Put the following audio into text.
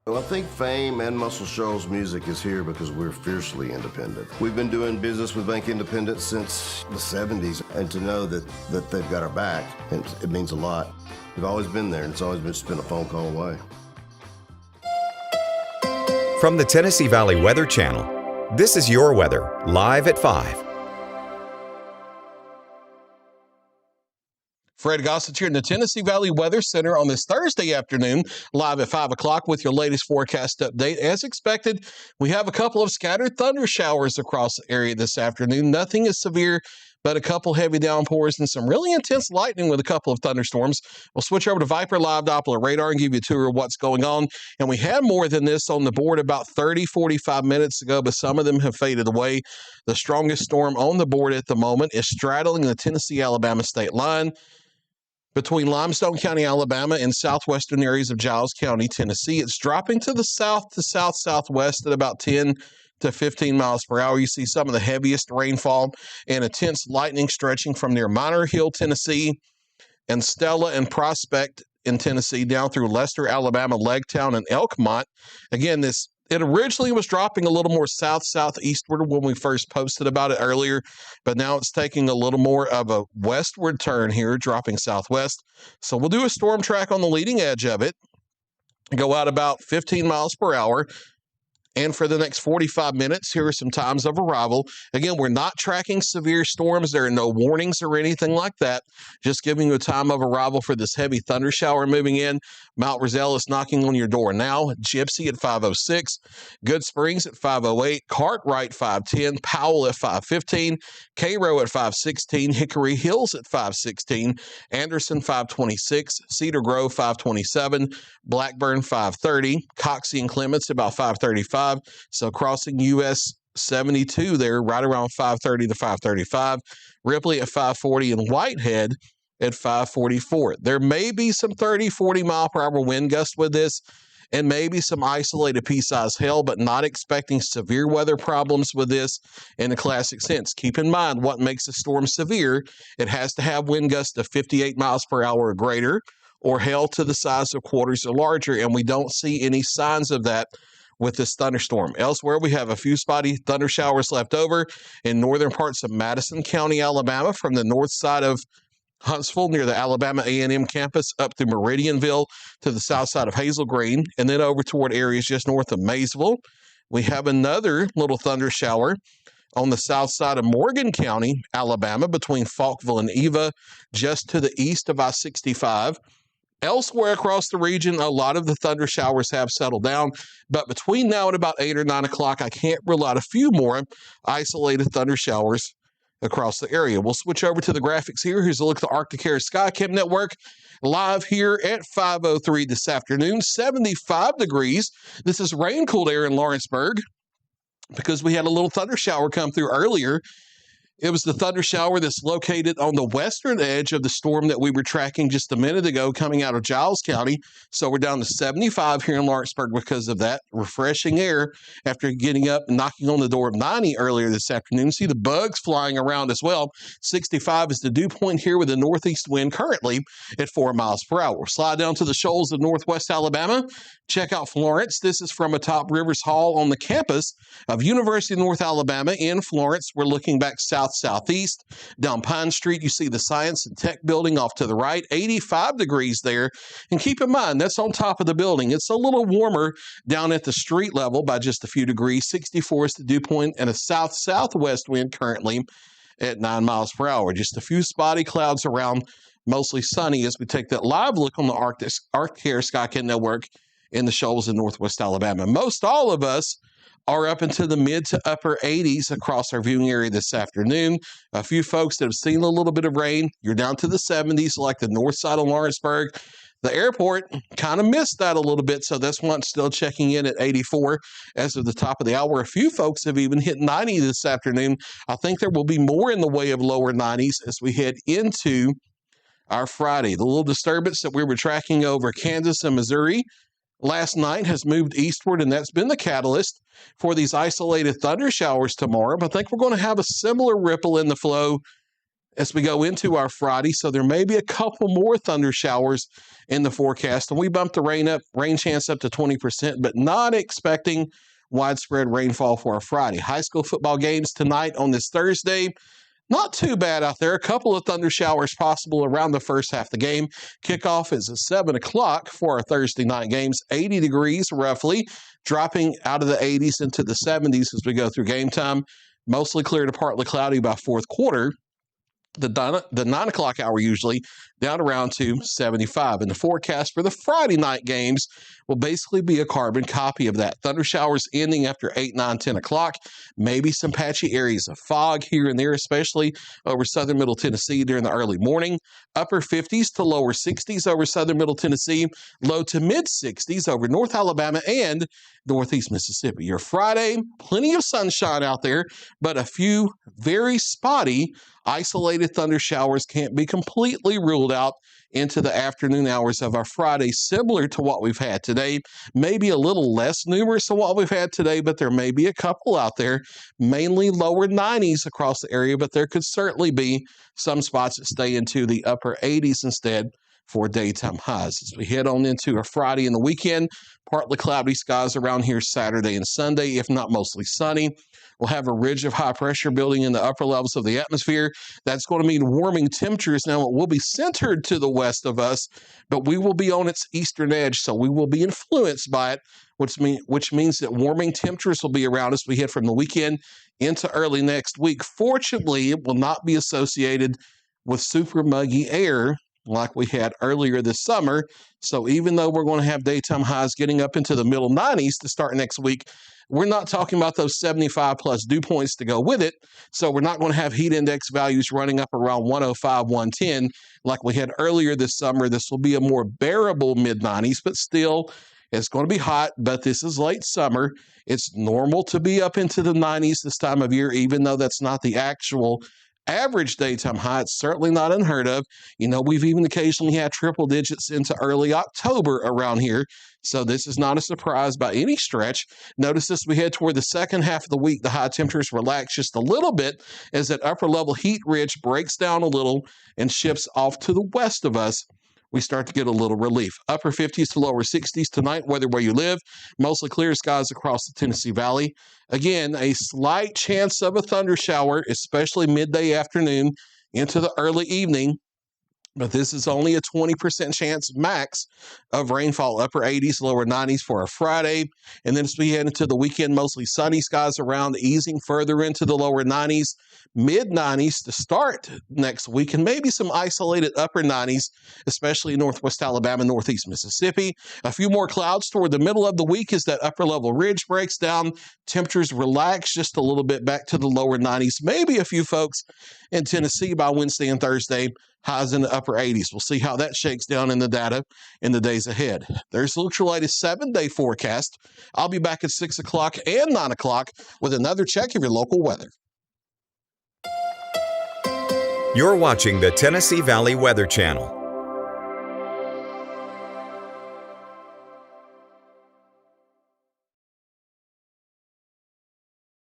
Well, I think Fame and Muscle Shoals Music is here because we're fiercely independent. We've been doing business with Bank Independent since the 70s, and to know that they've got our back, it means a lot. We've always been there, and it's always been just been a phone call away. From the Tennessee Valley Weather Channel, this is your weather, live at 5. Fred Gossett here in the Tennessee Valley Weather Center on this Thursday afternoon, live at 5 o'clock with your latest forecast update. As expected, we have a couple of scattered thunder showers across the area this afternoon. Nothing is severe, but a couple heavy downpours and some really intense lightning with a couple of thunderstorms. We'll switch over to Viper Live Doppler radar and give you a tour of what's going on. And we had more than this on the board about 45 minutes ago, but some of them have faded away. The strongest storm on the board at the moment is straddling the Tennessee-Alabama state line between Limestone County, Alabama, and southwestern areas of Giles County, Tennessee. It's dropping to the south to southwest at about 10 to 15 miles per hour. You see some of the heaviest rainfall and intense lightning stretching from near Minor Hill, Tennessee, and Stella and Prospect in Tennessee down through Lester, Alabama, Legtown, and Elkmont. Again, it originally was dropping a little more southeastward when we first posted about it earlier, but now it's taking a little more of a westward turn here, dropping southwest. So we'll do a storm track on the leading edge of it, go out about 15 miles per hour. And for the next 45 minutes, here are some times of arrival. Again, we're not tracking severe storms. There are no warnings or anything like that. Just giving you a time of arrival for this heavy thunder shower moving in. Mount Roselle is knocking on your door now. Gypsy at 5:06. Good Springs at 5:08. Cartwright 5:10. Powell at 5:15. Cairo at 5:16. Hickory Hills at 5:16. Anderson 5:26. Cedar Grove 5:27. Blackburn 5:30. Coxie and Clements about 5:35. So crossing US 72 there, right around 5:30 to 5:35. Ripley at 5:40 and Whitehead at 5:44. There may be some 30, 40 mile per hour wind gusts with this and maybe some isolated pea-sized hail, but not expecting severe weather problems with this in the classic sense. Keep in mind what makes a storm severe. It has to have wind gusts of 58 miles per hour or greater, or hail to the size of quarters or larger, and we don't see any signs of that with this thunderstorm. Elsewhere, we have a few spotty thunder showers left over in northern parts of Madison County, Alabama, from the north side of Huntsville near the Alabama A&M campus up through Meridianville to the south side of Hazel Green, and then over toward areas just north of Maysville. We have another little thunder shower on the south side of Morgan County, Alabama, between Falkville and Eva, just to the east of I-65. Elsewhere across the region, a lot of the thunder showers have settled down, but between now and about 8 or 9 o'clock, I can't rule out a few more isolated thunder showers across the area. We'll switch over to the graphics here. Here's a look at the Arctic Air Skycam Network, live here at 5:03 this afternoon, 75 degrees. This is rain-cooled air in Lawrenceburg because we had a little thunder shower come through earlier. It was the thunder shower that's located on the western edge of the storm that we were tracking just a minute ago coming out of Giles County. So we're down to 75 here in Lawrenceburg because of that refreshing air after getting up and knocking on the door of 90 earlier this afternoon. See the bugs flying around as well. 65 is the dew point here with a northeast wind currently at 4 miles per hour. Slide down to the shoals of northwest Alabama. Check out Florence. This is from atop Rivers Hall on the campus of University of North Alabama in Florence. We're looking back southeast. Down Pine Street, you see the Science and Tech building off to the right, 85 degrees there. And keep in mind, that's on top of the building. It's a little warmer down at the street level by just a few degrees. 64 is the dew point and a south-southwest wind currently at 9 miles per hour. Just a few spotty clouds around, mostly sunny as we take that live look on the Arctic Air Skycam Network in the shoals in northwest Alabama. Most all of us are up into the mid to upper 80s across our viewing area this afternoon. A few folks that have seen a little bit of rain, you're down to the 70s, like the north side of Lawrenceburg. The airport kind of missed that a little bit, so this one's still checking in at 84 as of the top of the hour. A few folks have even hit 90 this afternoon. I think there will be more in the way of lower 90s as we head into our Friday. The little disturbance that we were tracking over Kansas and Missouri last night has moved eastward, and that's been the catalyst for these isolated thunder showers tomorrow. But I think we're going to have a similar ripple in the flow as we go into our Friday. So there may be a couple more thunder showers in the forecast. And we bumped the rain chance up to 20%, but not expecting widespread rainfall for our Friday. High school football games tonight on this Thursday. Not too bad out there. A couple of thunder showers possible around the first half of the game. Kickoff is at 7 o'clock for our Thursday night games. 80 degrees roughly, dropping out of the 80s into the 70s as we go through game time. Mostly clear to partly cloudy by fourth quarter. The 9 o'clock hour usually down around to 75. And the forecast for the Friday night games will basically be a carbon copy of that. Thunder showers ending after 8, 9, 10 o'clock. Maybe some patchy areas of fog here and there, especially over southern middle Tennessee during the early morning. Upper 50s to lower 60s over southern middle Tennessee. Low to mid 60s over North Alabama and northeast Mississippi. Your Friday, plenty of sunshine out there, but a few very spotty isolated thunder showers can't be completely ruled out into the afternoon hours of our Friday, similar to what we've had today. Maybe a little less numerous than what we've had today, but there may be a couple out there, mainly lower 90s across the area, but there could certainly be some spots that stay into the upper 80s instead for daytime highs. As we head on into a Friday and the weekend, partly cloudy skies around here Saturday and Sunday, if not mostly sunny. We'll have a ridge of high pressure building in the upper levels of the atmosphere. That's going to mean warming temperatures. Now, it will be centered to the west of us, but we will be on its eastern edge, so we will be influenced by it, which means that warming temperatures will be around us. We head from the weekend into early next week. Fortunately, it will not be associated with super muggy air like we had earlier this summer. So even though we're going to have daytime highs getting up into the middle 90s to start next week, we're not talking about those 75 plus dew points to go with it. So we're not going to have heat index values running up around 105, 110 like we had earlier this summer. This will be a more bearable mid 90s, but still it's going to be hot. But this is late summer. It's normal to be up into the 90s this time of year, even though that's not the actual average daytime high. It's certainly not unheard of. You know, we've even occasionally had triple digits into early October around here. So this is not a surprise by any stretch. Notice as we head toward the second half of the week, the high temperatures relax just a little bit as that upper level heat ridge breaks down a little and shifts off to the west of us. We start to get a little relief. Upper 50s to lower 60s tonight, weather where you live. Mostly clear skies across the Tennessee Valley. Again, a slight chance of a thunder shower, especially midday afternoon into the early evening. But this is only a 20% chance max of rainfall, upper 80s, lower 90s for a Friday. And then as we head into the weekend, mostly sunny skies around, easing further into the lower 90s, mid 90s to start next week, and maybe some isolated upper 90s, especially in northwest Alabama, northeast Mississippi. A few more clouds toward the middle of the week as that upper level ridge breaks down. Temperatures relax just a little bit back to the lower 90s. Maybe a few folks in Tennessee by Wednesday and Thursday. Highs in the upper 80s. We'll see how that shakes down in the data in the days ahead. There's the your latest 7-day forecast. I'll be back at 6 o'clock and 9 o'clock with another check of your local weather. You're watching the Tennessee Valley Weather Channel.